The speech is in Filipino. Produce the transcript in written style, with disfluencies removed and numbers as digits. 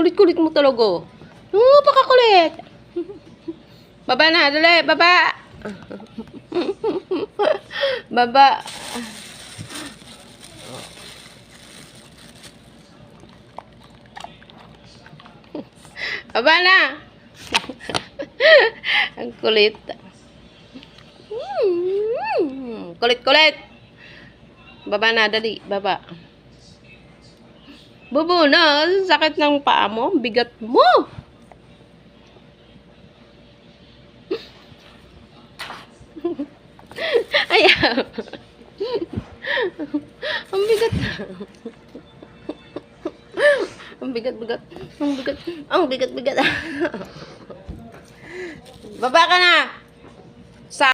Kulit-kulit mo talaga. Pakakulit. Baba na, dali, baba. Baba. Baba na. Ang kulit. Kulit-kulit. Baba na, dali, baba. Bubo na, sakit ng paa mo, bigat mo. Ay, ang bigat. Ang bigat-bigat. Ang bigat-bigat. Baba ka na.